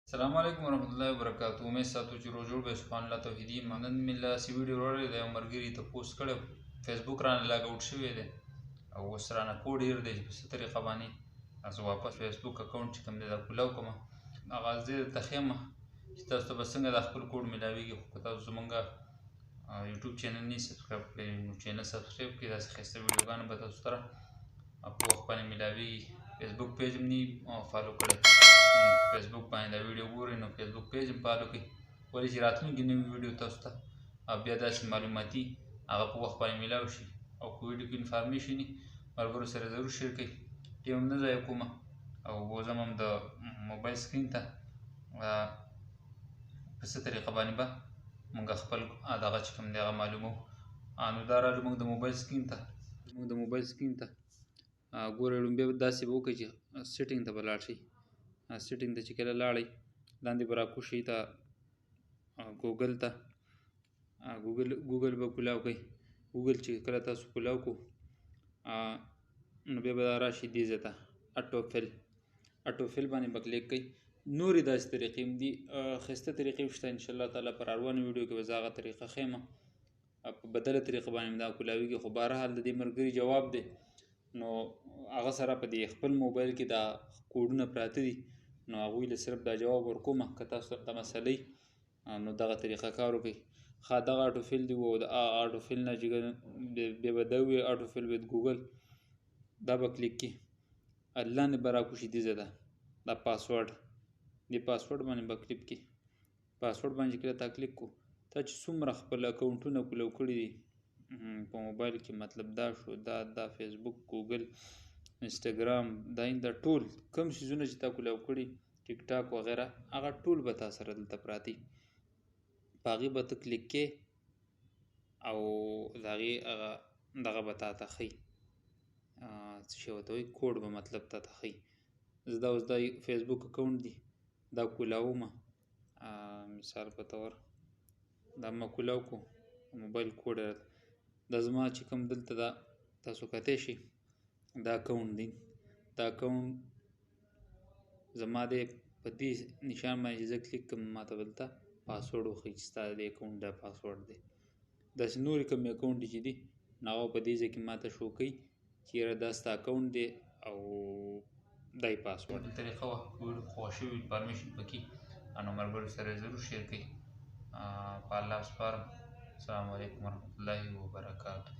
السلام علیکم ورحمۃ اللہ وبرکاتہ. امید ساتو چې روز جوړ به سبحان الله توحیدی نن مې لاسې ویډیو وړلی دی او ملګري ته پوسټ کړی فیسبوک رانه لاګ آوټ شوی دی او اوس رانه کوډ هیر دی چې په څه طریقه باندې زه واپس فیسبوک اکاونټ چې کوم دی دا کولاو کړم هغه زه درته ښیم چې تاسو ته به څنګه دا خپل کوډ میلاویږي. خو که تاسو زمونږ یوټیوب چینل نه سبسکرایب کړئ نو چینل سبسکرایب کړئ. داسې ښایسته ویډیوګانې به تاسو سره په وخت باندې میلاویږي. فیسبوک پیج هم نه فالو کړی، فیسبوک باندې دا ویډیو ګورئ نو فیسبوک پیج هم فالو کړئ ولې چې راتلونکي نوي ویډیو تاسو ته او بیا داسې معلوماتي هغه په وخت باندې میلاو شي. او که ویډیو کې انفارمیشن وي ملګرو سره ضرور شیر کړئ. ټیم نه ضایع کومه او وځم هم د موبایل سکرین ته په څه طریقه باندې به موږ خپل دغه چې کوم دی هغه معلومو. نو دا رالو موږ د موبایل سکرین ته ګورئ لومبیا داسې به وکړئ چې سیټینګ ته به لاړ شئ. سیټینګ ته چې کله لاړئ لاندې به راکوشئ ته ګوګل ته ګوګل به کولاو کوئ. ګوګل چې کله تاسو کولاو کو نو بیا به راشي دې ځای ته اټوفیل باندې به کلیک کوئ. نورې داسې طریقې هم دي ښایسته طریقې هم شته انشاءالله تعالی پر روانو ویډیو کې به زه هغه طریقه ښیم په بدله طریقه باندې دا کولاویږي. خو بهرحال د دې ملګري جواب دی نو هغه سره په دې خپل موبایل کې دا کوډونه پراته دي نو هغوی له صرف دا جواب ورکومه که تاسو ته مسئله نو دغه طریقه کار وکړئ. ښه دغه اټوفیل دی او د اټوفیل نه چې بیا به دا وي اټوفیل وید ګوګل دا به کلیک کړي. لاندې به راکوشي دې ځای ته دا پاسورډ دې پاسورډ باندې به کلیک کړي. پاسورډ باندې چې کله تا کلیک کړو تا چې څومره خپل اکاونټونه کولاو کړي دي په موبایل کې مطلب دا شو دا فیسبوک ګوګل انسټاګرام دا ټول کوم څیزونه چې تا کولاو کړي ټیک ټاک وغیره هغه ټول به تا سره دلته پراته په هغې به ته کلیک کې او د هغې دغه به تا ته ښي څه شی ورته وایي کوډ به مطلب تا ته ښي. زه دا اوس دا فیسبوک اکاونټ دی دا کولاومه مثال په طور دا ما کولاو کو موبایل کوډ دا زما چې کوم دلته دا تاسو کتی شي دا اکاونټ دی دا اکاونټ زما دی په دې نشان باندې چې زه کلیک کوم ما ته دلته پاسورډ وښیي چې ستا د اکاونټ دا پاسورډ دی. داسې نورې کومې اکاونټ چې دي نو هغه په دې ځای کې ما ته شو کوي چې یاره دا ستا اکاونټ دی او دا یې پاسورډ. طریقه وه خوښ شوي انفارمیشن پکې نو ملګرو سره ضرور شیر کړئ. په الله سپارم. السلام علیکم ورحمۃ اللہ وبرکاتہ.